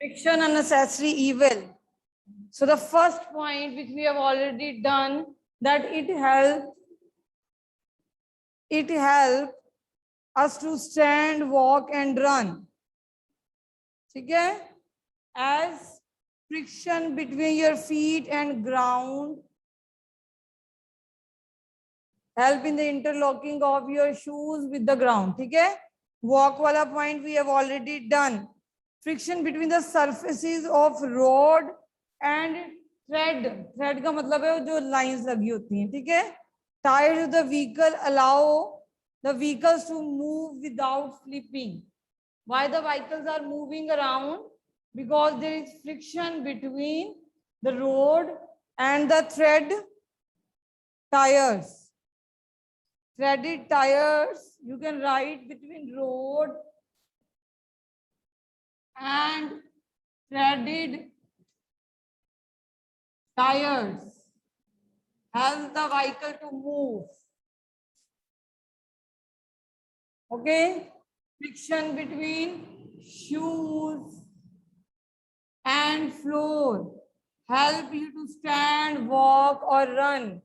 Friction a necessary evil. So the first point which we have already done, that it help us to stand, walk and run. ठीक है? As friction between your feet and ground help in the interlocking of your shoes with the ground. ठीक है? Walk वाला point we have already done. Friction between the surfaces of road and thread. Thread का मतलब है जो lines लगी होती हैं. ठीक है? Tires of the vehicle allow the vehicles to move without slipping. Why the vehicles are moving around? Because there is friction between the road and the thread tires. Threaded tires, you can write between road and threaded tires help the vehicle to move. Okay, friction between shoes and floor help you to stand, walk or run.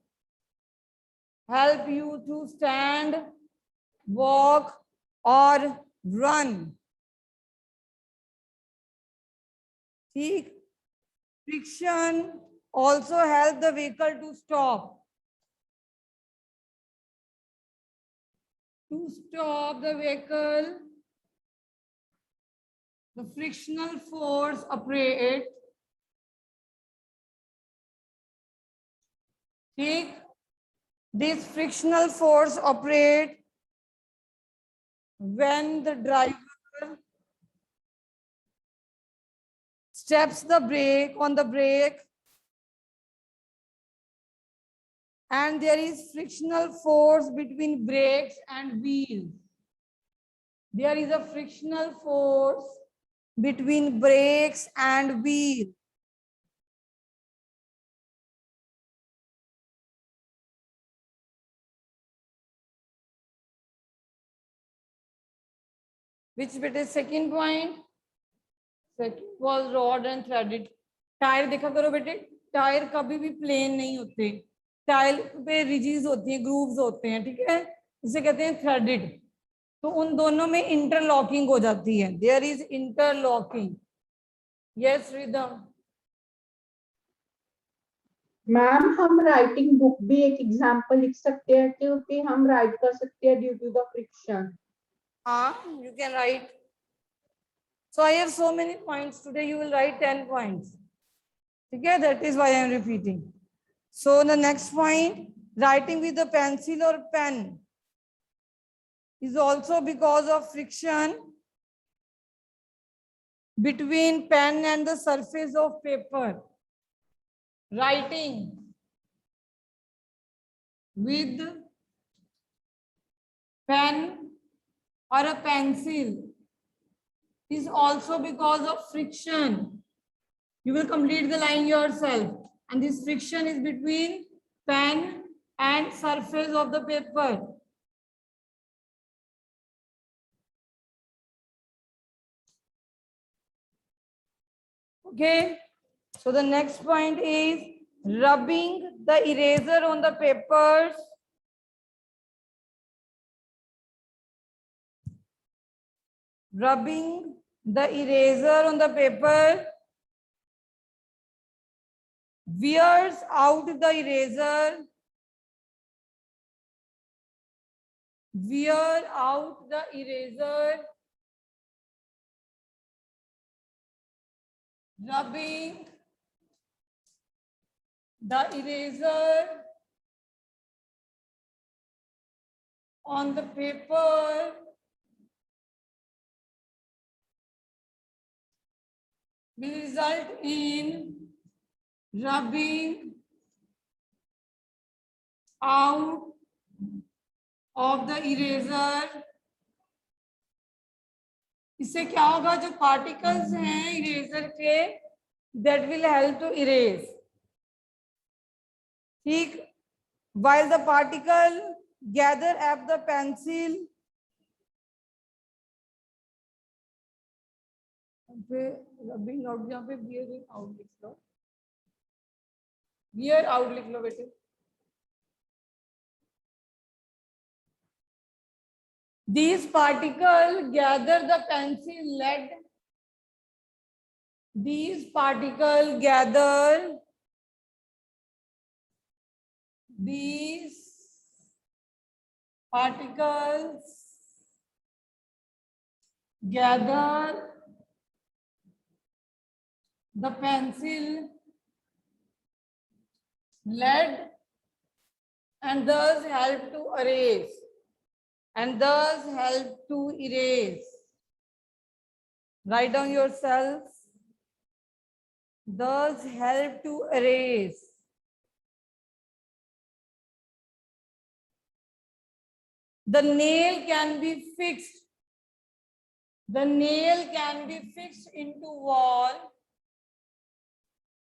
Help you to stand, walk or run. ठीक? Friction also help the vehicle to stop. To stop the vehicle, the frictional force operates. ठीक? This frictional force operates when the driver steps the brake on the brake, and there is frictional force between brakes and wheels. There is a frictional force between brakes and wheels. Which bit is second point? Second was rod and threaded. Tyre देखा करो बेटे, tyre कभी भी plane नहीं होते, tyre पे रिजीज होती हैं, ग्रूव्स होते हैं. ठीक है? इसे कहते हैं थ्रेडेड. तो उन दोनों में इंटरलॉकिंग हो जाती है. There is interlocking. Yes rhythm. Ma'am हम राइटिंग बुक भी एक एग्जांपल लिख सकते हैं क्योंकि हम राइट कर सकते हैं ड्यू टू द फ्रिक्शन. हाँ, you can write. So I have so many points today. You will write 10 points. Okay, that is why I am repeating. So the next point, writing with a pencil or pen is also because of friction between pen and the surface of paper. Writing with pen or a pencil is also because of friction. You will complete the line yourself. And this friction is between pen and surface of the paper. Okay. So the next point is rubbing the eraser on the papers. Rubbing the eraser on the paper wears out the eraser. Wear out the eraser. Rubbing the eraser on the paper will result in rubbing out of the eraser. इससे क्या होगा, जो particles हैं eraser के, that will help to erase. ठीक? While the particle gather at the pencil, पे rubbing out, यहाँ पे बियर आउट लिख लो, बियर आउट लिख लो बेटे। These particles gather the pencil lead. These particles gather. These particles gather the pencil lead and thus help to erase. And thus help to erase. Write down yourself. Thus help to erase. The nail can be fixed. The nail can be fixed into wall.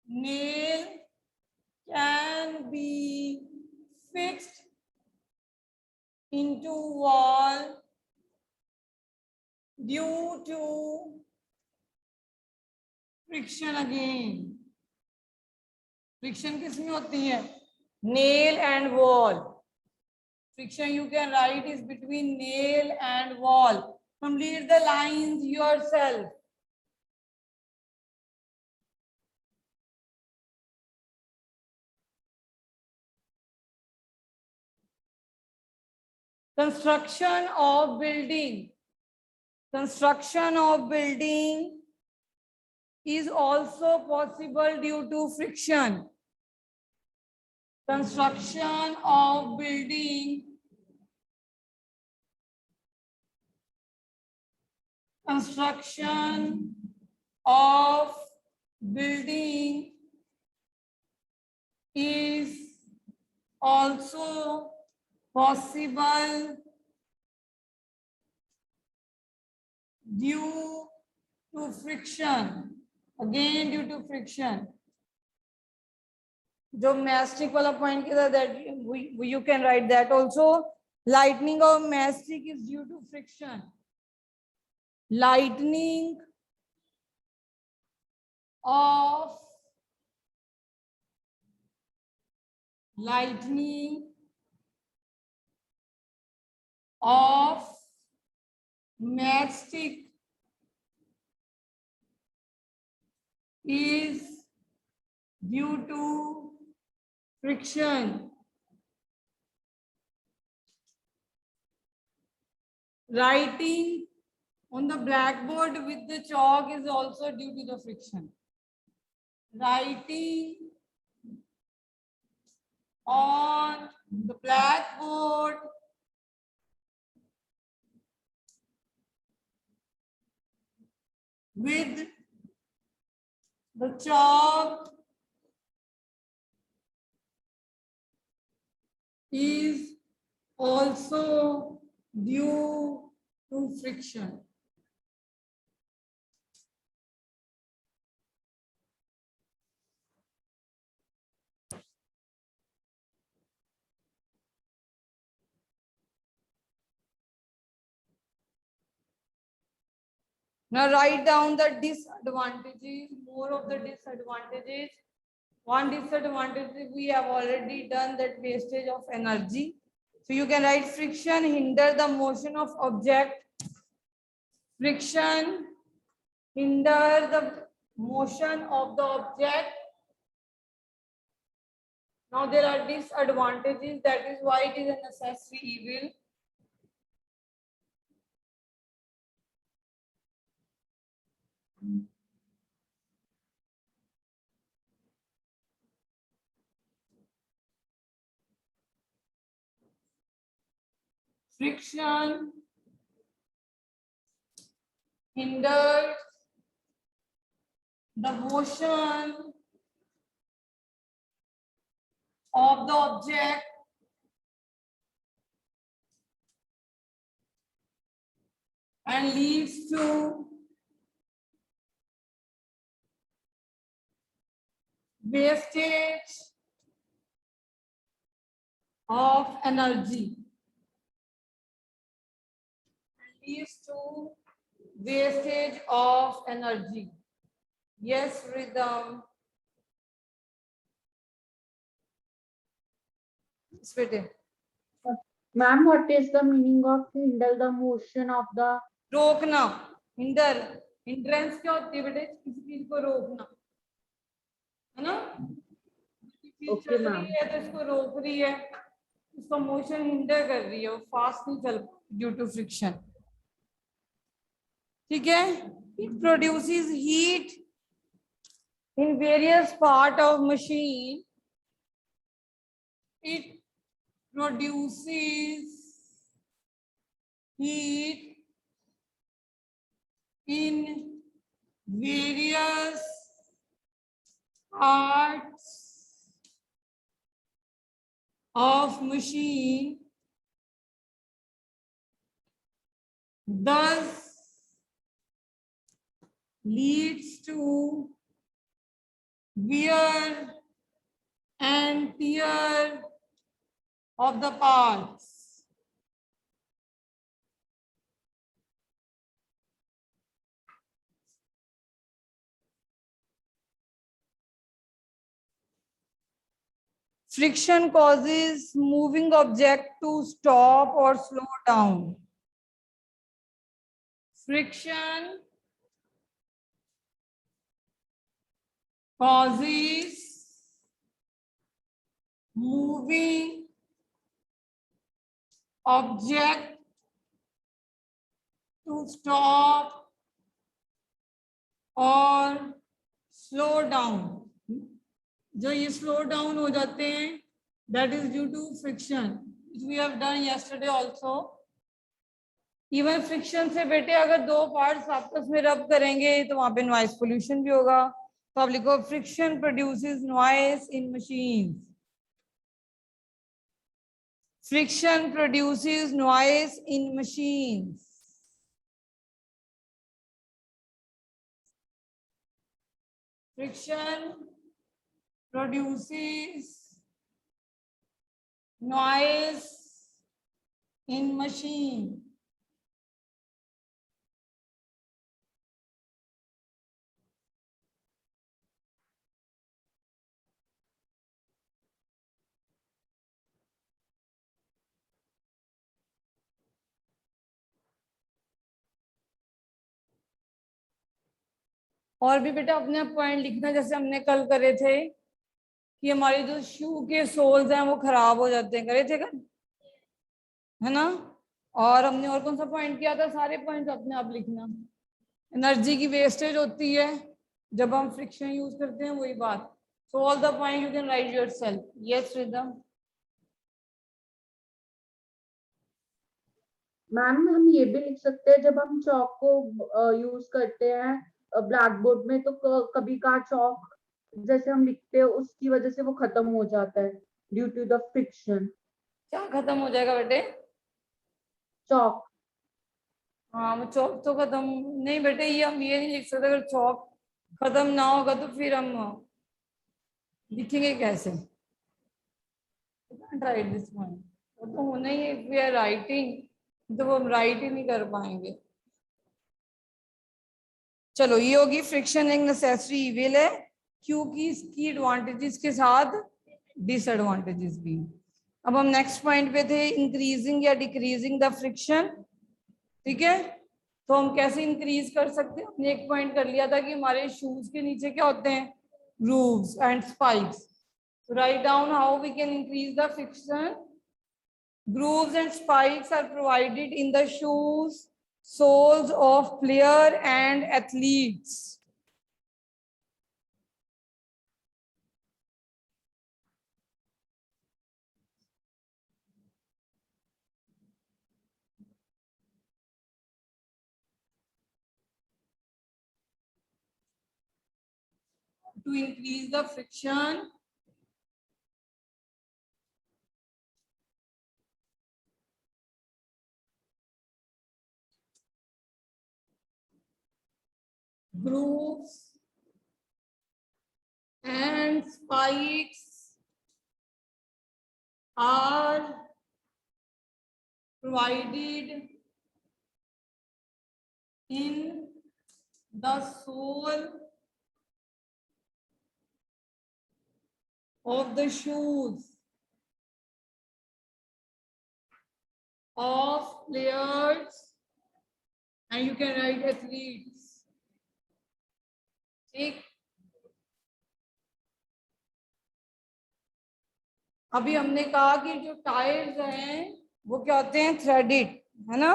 Nail can be fixed into wall due to friction again. Friction किसमें होती है? Nail and wall. Friction you can write is between nail and wall. Complete the lines yourself. Construction of building. Construction of building is also possible due to friction. Construction of building. Construction of building is also possible due to friction. Again due to friction. जो mastic वाला point के साथ that you can write that also. Lightning of mastic is due to friction. Lightning of mastic is due to friction. Writing on the blackboard with the chalk is also due to the friction. Writing on the blackboard with the chalk is also due to friction. Now write down the disadvantages, more of the disadvantages. One disadvantage we have already done, that wastage of energy. So you can write friction hinder the motion of object. Friction hinder the motion of the object. Now there are disadvantages, that is why it is a necessary evil. Friction hinders the motion of the object and leads to wastage of energy. Leads to wastage of energy. Yes, rhythm. बेटे Ma'am, what is the meaning of hinder the motion of the? रोकना, hinder, hindrance क्या होती है बेटे? किसी चीज को रोकना, है ना? चीज Okay, चल रही ma'am. है तो इसको रोक रही है, उसका मोशन हिंडर कर रही है, वो फास्ट नहीं चल ड्यू टू फ्रिक्शन. ठीक है? It produces heat in various part of machine. It produces heat in various parts of machine, thus leads to wear and tear of the parts. Friction causes moving object to stop or slow down. Friction causes moving object to stop or slow down. जो ये slow down हो जाते हैं, that is due to friction, which we have done yesterday also. Even friction से बेटे अगर दो parts आपस में रब करेंगे तो वहां पे noise pollution भी होगा. तो आप लिखो friction produces noise in machines. Friction produces noise in machines. Friction produces noise in machine. और भी बेटा अपने पॉइंट लिखना, जैसे हमने कल करे थे कि हमारे जो शू के सोल्स हैं वो खराब हो जाते हैं, करे थे कल, है ना? और हमने और कौन सा पॉइंट किया था? सारे पॉइंट्स अपने आप लिखना. एनर्जी की वेस्टेज होती है जब हम फ्रिक्शन यूज करते हैं, वही बात. So all the point you can write yourself. Yes rhythm. Ma'am हम ये भी लिख सकते हैं जब हम चौक को यूज करते हैं ब्लैक बोर्ड में, तो कभी का चौक जैसे हम लिखते हैं उसकी वजह से वो खत्म हो जाता है ड्यू टू द फ्रिक्शन. क्या खत्म हो जाएगा बेटे? चौक. हाँ, वो चौक तो खत्म नहीं बेटे, ये हम ये नहीं लिख सकते. अगर चौक खत्म ना होगा तो फिर हम लिखेंगे कैसे? Right this point. वो तो होना ही है. इफ वी आर राइटिंग तो वो हम राइट ही नहीं कर पाएंगे. चलो, ये होगी फ्रिक्शन एक नेसेसरी इविल है क्योंकि इसकी एडवांटेजेस के साथ डिसएडवांटेजेस भी. अब हम नेक्स्ट पॉइंट पे थे, इंक्रीजिंग या डिक्रीजिंग द फ्रिक्शन. ठीक है, तो हम कैसे इंक्रीज कर सकते हैं? हमने एक पॉइंट कर लिया था कि हमारे शूज के नीचे क्या होते हैं? Grooves and spikes. Right down how we can increase the friction. Grooves and spikes are provided in the shoes soles of player and athletes. To increase the friction, grooves and spikes are provided in the sole of the shoes of players, and you can write athletes. ठीक, अभी हमने कहा कि जो tyres हैं वो क्या होते हैं, थ्रेडेड, है ना।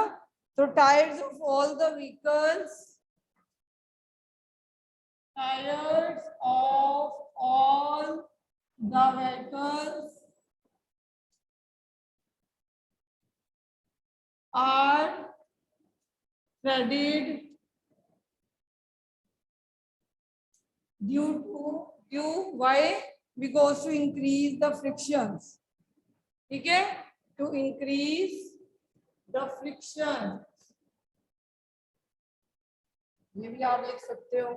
तो tyres of all the vehicles, tyres of all the vehicles are threaded due why, because to increase the frictions, ठीक है, to increase the friction, ये भी आप लिख सकते हो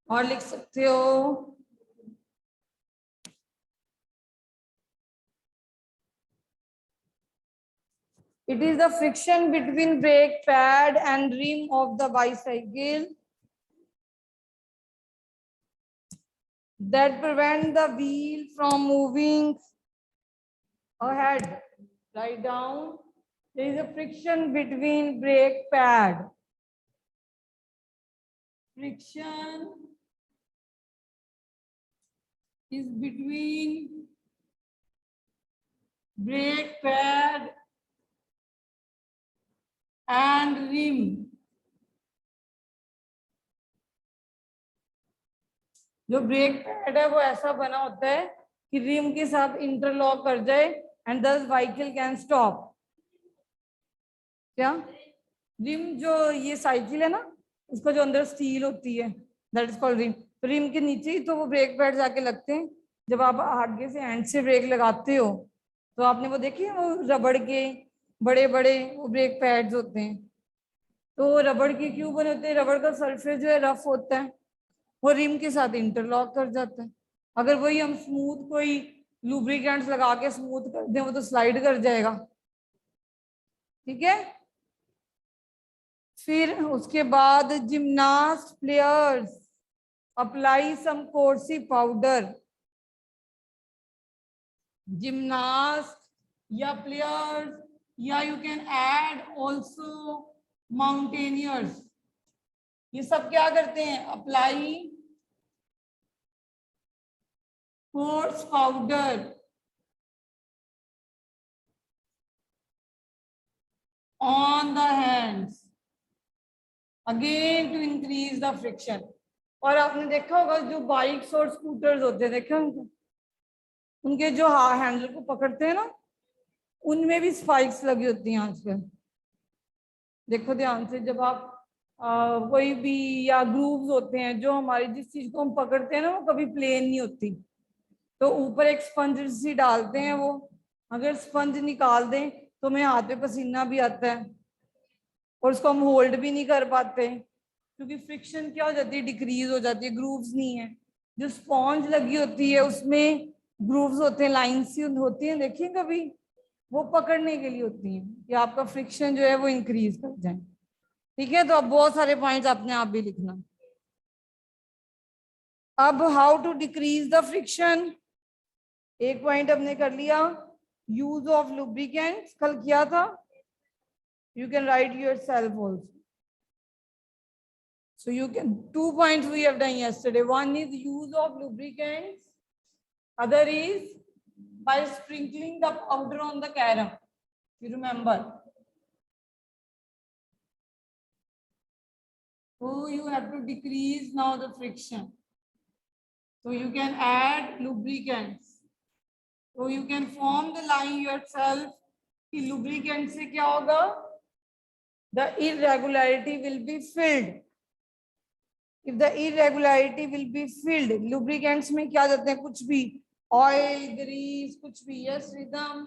और लिख सकते हो it is the friction between brake pad and rim of the bicycle that prevent the wheel from moving ahead. Write down, there is a friction between brake pad. Friction is between brake pad and rim. जो brake pad है वो ऐसा बना होता है कि rim के साथ इंटरलॉक कर जाए एंड दस व्हीकल कैन स्टॉप। क्या रिम, जो ये साइकिल है ना, उसका जो अंदर स्टील होती है दैट इज कॉल्ड रिम। तो रिम के नीचे ही तो वो ब्रेक पैड जाके लगते हैं। जब आप आगे से हैंड से ब्रेक लगाते हो तो आपने वो देखी वो रबड़ के बड़े बड़े वो ब्रेक पैड्स होते हैं। तो रबड़ के क्यों बने होते हैं? रबड़ का सरफेस जो है रफ होता है, वो रिम के साथ इंटरलॉक कर जाता है। अगर वही हम स्मूथ कोई लुब्रिकेंट्स लगा के स्मूथ कर दें वो तो स्लाइड कर जाएगा, ठीक है। फिर उसके बाद gymnast players apply some coarse powder. Gymnast या प्लेयर्स या you can add also mountaineers, ये सब क्या करते हैं? Apply coarse powder on the hands again to increase the friction. और आपने देखा होगा जो बाइक्स और स्कूटर्स होते हैं, देखे उनको, उनके जो हैंडल को पकड़ते हैं ना, उनमें भी स्पाइक्स लगी होती हैं आजकल। देखो ध्यान से, जब आप कोई भी या ग्रूव्स होते हैं जो हमारी जिस चीज को हम पकड़ते हैं ना वो कभी प्लेन नहीं होती, तो ऊपर एक स्पंज सी डालते हैं। वो अगर स्पंज निकाल दें तो हमें हाथ पे पसीना भी आता है और उसको हम होल्ड भी नहीं कर पाते क्योंकि फ्रिक्शन क्या हो जाती है, डिक्रीज हो जाती है, ग्रूव्स नहीं है। जो स्पॉन्ज लगी होती है उसमें ग्रूव्स होते हैं, लाइन्स सी होती हैं, देखिए कभी, वो पकड़ने के लिए होती हैं कि आपका फ्रिक्शन जो है वो इंक्रीज कर जाए, ठीक है। तो अब बहुत सारे पॉइंट्स अपने आप भी लिखना। अब how to decrease the friction, एक पॉइंट हमने कर लिया, यूज ऑफ लुब्रिकेंट्स कल किया था, you can write yourself also. So you can, 2 points we have done yesterday. One is use of lubricants, other is by sprinkling the powder on the carom, you remember. So you have to decrease now the friction, so you can add lubricants, so you can form the line yourself कि lubricant से क्या होगा, the irregularity will be filled. If the irregularity will be filled, lubricants में क्या जाते हैं, कुछ भी ऑयल ग्रीस कुछ भी। यस रिदम,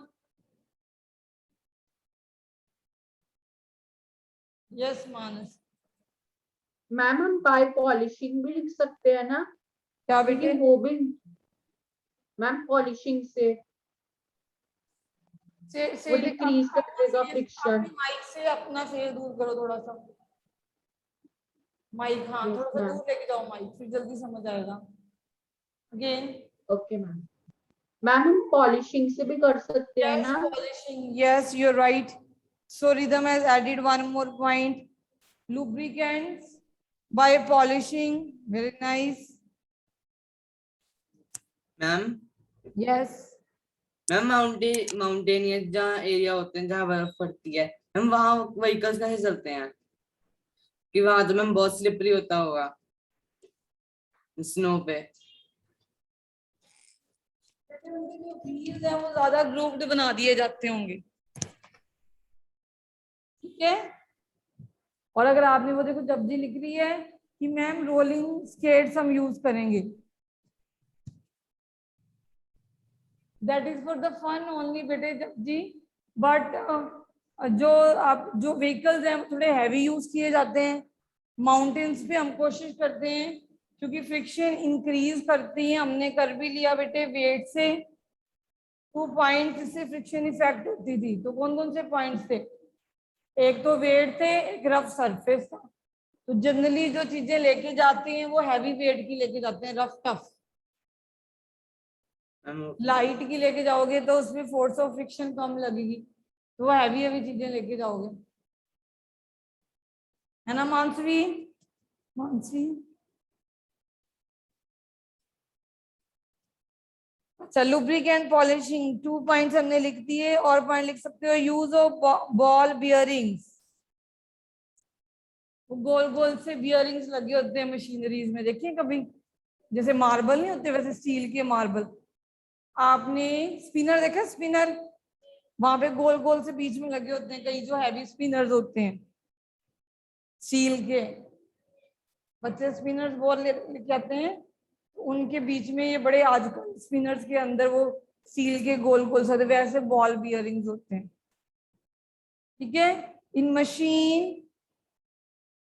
यस मानस। मैम हम बाय पॉलिशिंग भी लिख सकते हैं ना? क्या बेटे? क्योंकि वो भी मैम पॉलिशिंग से वो डिक्रीज कर देगा फ्रिक्शन। माइक से अपना फेस दूर करो थोड़ा सा, माइक, हाँ यस थोड़ा सा मैम। दूर लेके जाओ माइक, फिर जल्दी समझ आएगा। Again, okay ma'am. मैम हम पॉलिशिंग से भी कर सकते हैं yes, ना? polishing, yes, you're right. So Rhythm has added one more point, lubricants by polishing. Very nice. Ma'am Yes. Ma'am mountainous जहाँ एरिया होते हैं जहाँ बर्फ पड़ती है हम वहाँ व्हीकल्स कैसे चलते हैं कि वहां तो मैम बहुत स्लिपरी होता होगा स्नो पे। उनके जो व्हील्स हैं वो ज्यादा ग्रुप्ड बना दिए जाते होंगे, ठीक है। और अगर आपने वो देखो जब्जी लिख रही है कि मैम रोलिंग स्केट्स हम यूज करेंगे, that is for the fun only बेटे जब्जी। बट जो व्हीकल्स हैं वो थोड़े हैवी यूज किए जाते हैं। माउंटेन्स पे हम कोशिश करते हैं क्योंकि फ्रिक्शन इंक्रीज करती है, हमने कर भी लिया बेटे वेट से। 2 पॉइंट्स से फ्रिक्शन इफेक्ट होती थी, तो कौन कौन से पॉइंट्स थे? एक तो वेट थे, एक रफ सरफेस था। तो जनरली जो चीजें लेके जाते हैं वो हैवी वेट की लेके जाते हैं, रफ टफ। लाइट की लेके जाओगे तो उसमें फोर्स ऑफ फ्रिक्शन कम लगेगी, तो वो हैवी हैवी चीजें लेके जाओगे, है ना मानसवी? मानसी, अच्छा, लुब्रिकेंट पॉलिशिंग 2 पॉइंट्स हमने लिख दिए। और पॉइंट लिख सकते हो, यूज ऑफ बॉल बियरिंग्स। गोल गोल से बियरिंग्स लगे होते हैं मशीनरीज में, देखिए कभी, जैसे मार्बल नहीं होते वैसे स्टील के मार्बल। आपने स्पिनर देखा? स्पिनर, वहां पे गोल गोल से बीच में लगे होते हैं कई जो हैवी स्पिनर्स होते हैं स्टील के। बच्चे स्पिनर्स बॉल लेके आते हैं, उनके बीच में ये बड़े, आजकल स्पिनर्स के अंदर वो स्टील के गोल गोल से वैसे बॉल बियरिंग्स होते हैं, ठीक है। इन machine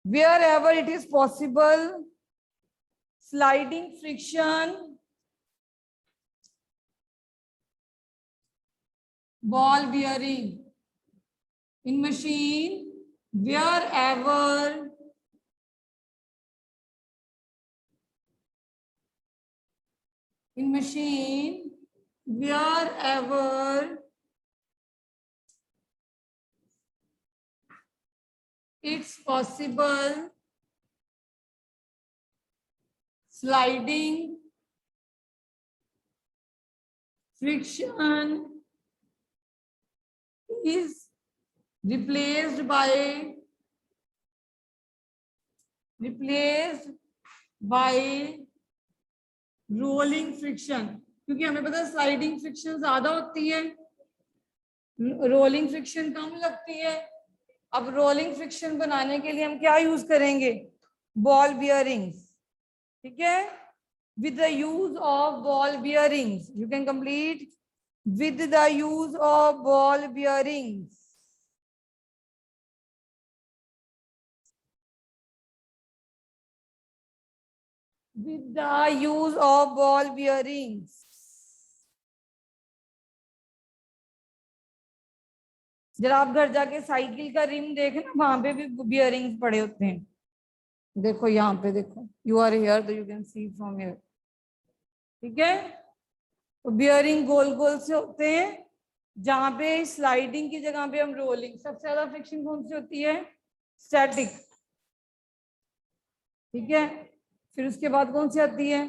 wherever it is possible, sliding friction, ball bearing in machine wherever it's possible, sliding friction is replaced by rolling friction, क्योंकि हमें पता है स्लाइडिंग फ्रिक्शन ज्यादा होती है, रोलिंग फ्रिक्शन कम लगती है। अब रोलिंग फ्रिक्शन बनाने के लिए हम क्या यूज करेंगे? बॉल बियरिंग्स, ठीक है। With the use of ball bearings you can complete, with the use of ball bearings, with the use of ball bearings. जब आप घर जाके साइकिल का रिम देखना, वहां पे भी बियरिंग्स पड़े होते हैं, देखो यहाँ पे देखो, यू आर हियर तो you can see from here, ठीक है। तो बियरिंग गोल गोल से होते हैं, जहां पे स्लाइडिंग की जगह पे हम रोलिंग। सबसे ज्यादा फ्रिक्शन कौन सी होती है? स्टैटिक, ठीक है। फिर उसके बाद कौन सी आती है?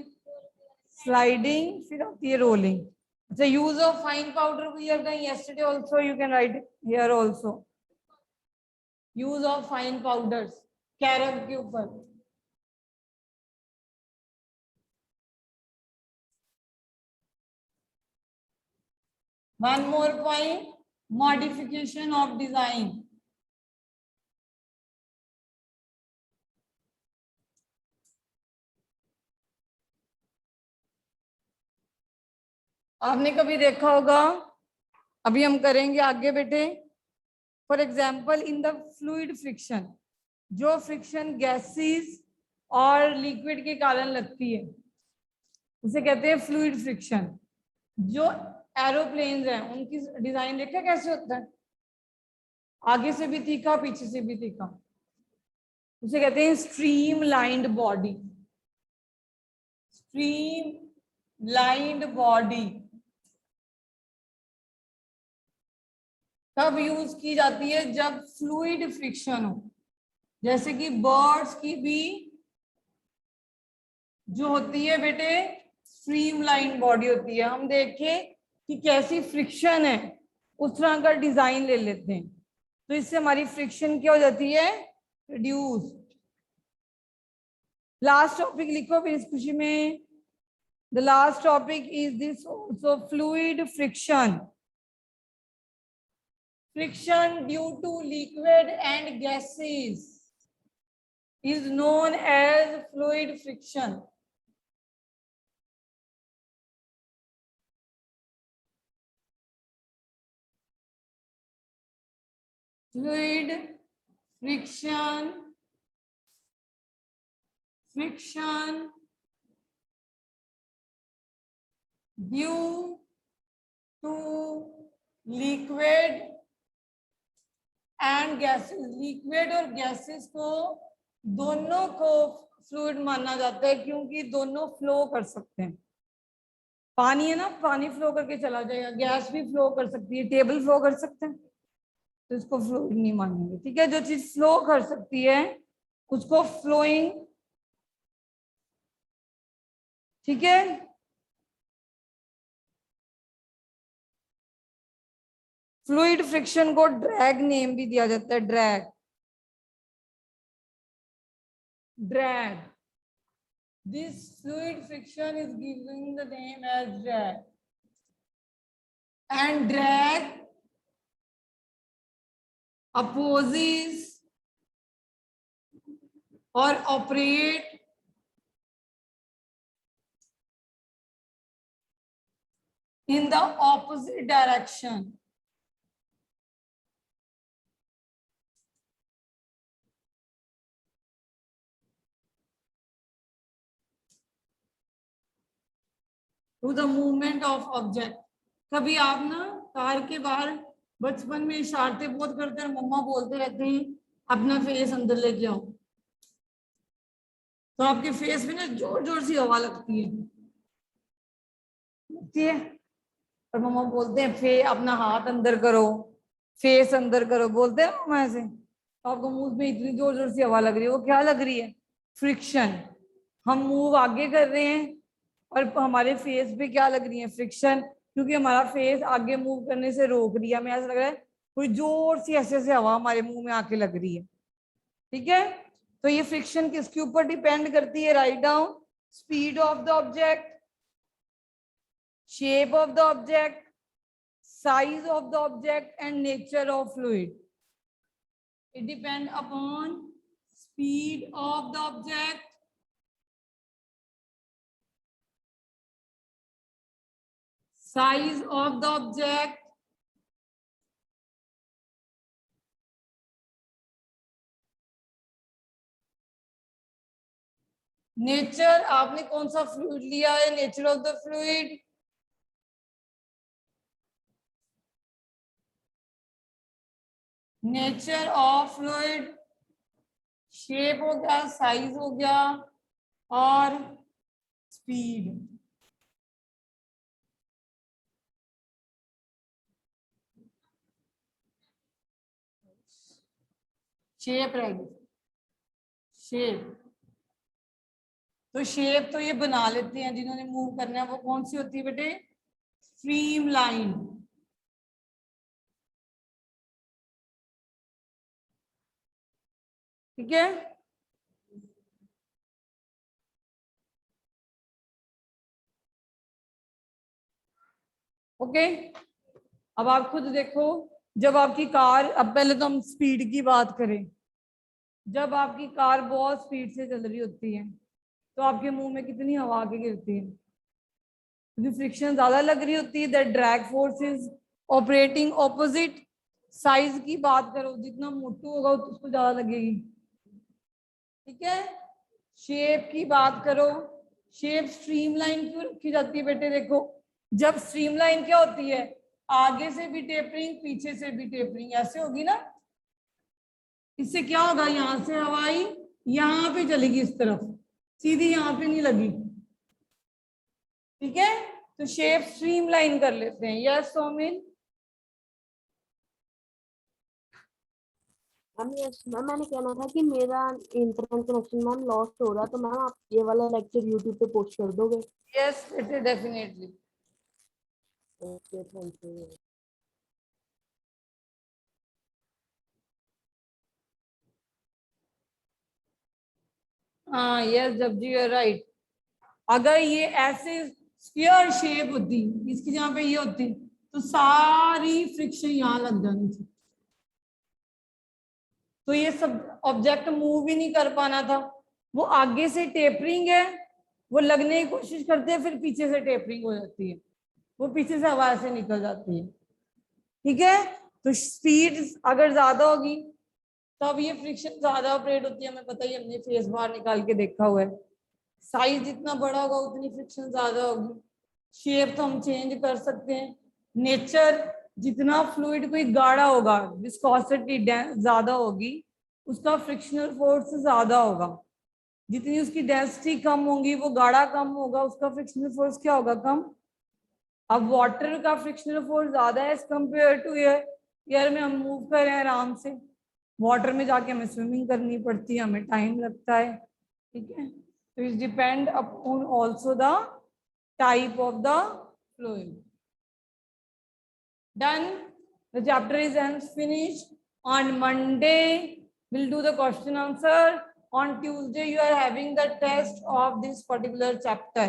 स्लाइडिंग, फिर आती है रोलिंग। अच्छा, use of fine powder we have done yesterday also, you can write here also, use of fine powders carrom के ऊपर। One more point, modification of design. आपने कभी देखा होगा, अभी हम करेंगे आगे बेटे, for example in the fluid friction, जो फ्रिक्शन गैसेस और लिक्विड के कारण लगती है उसे कहते हैं फ्लूइड फ्रिक्शन। जो एरोप्लेन्स हैं, उनकी डिजाइन देखा कैसे होता है, आगे से भी तीखा पीछे से भी तीखा, उसे कहते हैं stream lined body. Stream lined body कब यूज की जाती है, जब फ्लूइड फ्रिक्शन हो, जैसे कि बर्ड्स की भी जो होती है बेटे स्ट्रीम लाइन बॉडी होती है। हम देखें कि कैसी फ्रिक्शन है, उस तरह का डिजाइन ले लेते हैं, तो इससे हमारी फ्रिक्शन क्या हो जाती है, रिड्यूस। लास्ट टॉपिक लिखो फिर इस खुशी में। The last topic is this also, fluid friction. Friction due to liquid and gases is known as fluid friction. Fluid friction, friction due to liquid and gases. Liquid और gases को दोनों को fluid माना जाता है, क्योंकि दोनों फ्लो कर सकते हैं। पानी है ना, पानी फ्लो करके चला जाएगा, गैस भी फ्लो कर सकती है, टेबल फ्लो कर सकते हैं, तो इसको फ्लूइड नहीं मानेंगे। ठीक है, जो चीज फ्लो कर सकती है उसको फ्लोइंग, ठीक है। फ्लूइड फ्रिक्शन को ड्रैग नेम भी दिया जाता है, drag. Drag, this fluid friction is given the name as drag. And drag opposes or operate in the opposite direction. To the movement of object. कभी आप ना कार के बाहर बचपन में इशारतें बहुत करते हैं, मम्मा बोलते रहते हैं अपना फेस अंदर लेके आओ, तो आपके फेस में ना जोर जोर सी हवा लगती है, और मम्मा बोलते हैं फे अपना हाथ अंदर करो, फेस अंदर करो, बोलते हैं मम्मा ऐसे, तो आपको मुंह में इतनी जोर जोर सी हवा लग रही है, वो क्या लग रही है, फ्रिक्शन। हम मूव आगे कर रहे हैं और हमारे फेस पे क्या लग रही है, फ्रिक्शन, क्योंकि हमारा फेस आगे मूव करने से रोक रही है, हमें ऐसा लग रहा है कोई जोर सी ऐसे ऐसे हवा हमारे मुंह में आके लग रही है। ठीक है, तो ये फ्रिक्शन किसके ऊपर डिपेंड करती है, write down, speed of the object, shape of the object, size of the object, and nature of fluid. It depends upon speed of the object, size of the object, nature. आपने कौन सा fluid लिया है, nature of the fluid, nature of fluid, shape हो गया, size हो गया, और स्पीड। शेप रहेगी, शेप, तो शेप तो ये बना लेते हैं जिन्होंने मूव करना है, वो कौन सी होती है बेटे, स्ट्रीम लाइन। ठीक है, ओके। अब आप खुद देखो, जब आपकी कार, अब पहले तो हम स्पीड की बात करें, जब आपकी कार बहुत स्पीड से चल रही होती है तो आपके मुंह में कितनी हवा के गिरती है, क्योंकि फ्रिक्शन ज्यादा लग रही होती है, that drag force is operating opposite. Size की बात करो, जितना मोटू होगा उसको ज्यादा लगेगी। ठीक है, शेप की बात करो, शेप स्ट्रीमलाइन क्यों रखी जाती है बेटे, देखो जब स्ट्रीमलाइन क्या होती है, आगे से भी टेपरिंग पीछे से भी टेपरिंग, ऐसे होगी ना। इससे क्या होगा, यहां से हवा आई, यहां पे चलेगी इस तरफ, सीधी यहां पे नहीं लगी। ठीक है, तो शेप स्ट्रीमलाइन कर लेते हैं। Yes Somin. Ma'am yes ma'am, मैंने कहना था कि मेरा इंटरनेट कनेक्शन मैम लॉस्ट हो रहा है, तो मैम आप ये वाला लेक्चर यूट्यूब पे पोस्ट कर दोगे? Yes definitely. Okay, thank you. हाँ यस जब यू आर राइट। अगर ये ऐसे स्फीयर शेप होती, इसकी जहाँ पे ये होती, तो सारी फ्रिक्शन यहाँ लग जानी थी, तो ये सब ऑब्जेक्ट मूव ही नहीं कर पाना था। वो आगे से टेपरिंग है, वो लगने की कोशिश करते हैं, फिर पीछे से टेपरिंग हो जाती है, वो पीछे से हवा से निकल जाती है। ठीक है, तो स्पीड अगर ज्यादा होगी तब ये फ्रिक्शन ज्यादा ऑपरेट होती है, हमें पता ही, हमने फेस बार निकाल के देखा हुआ है। साइज जितना बड़ा होगा उतनी फ्रिक्शन ज्यादा होगी। शेप तो हम चेंज कर सकते हैं। नेचर, जितना फ्लूइड कोई गाढ़ा होगा, विस्कोसिटी ज्यादा होगी, उसका फ्रिक्शनल फोर्स ज्यादा होगा। जितनी उसकी डेंसिटी कम होगी, वो गाढ़ा कम होगा, उसका फ्रिक्शनल फोर्स क्या होगा, कम। अब वाटर का फ्रिक्शनल फोर्स ज्यादा है as compare to air. Air में हम मूव कर रहे हैं आराम से, वाटर में जाके हमें स्विमिंग करनी पड़ती है, हमें टाइम लगता है। ठीक है, तो it depend upon also the type of the fluid. Done. The chapter is finished. On Monday, we'll do the question answer. On Tuesday, you are having the test of this particular chapter.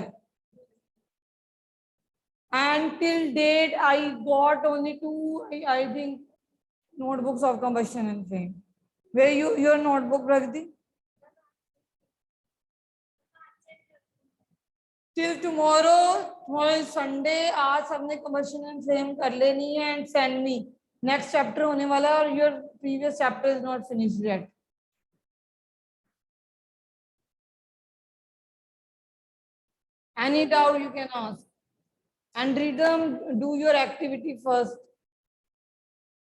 And till date, I got only two, I think, notebooks of combustion and flame. Where your notebook, Pragati? Till tomorrow is Sunday. आज सबने combustion and flame कर लेनी है and send me. Next chapter होने वाला है और your previous chapter is not finished yet. Any doubt you can ask. And read them, do your activity first.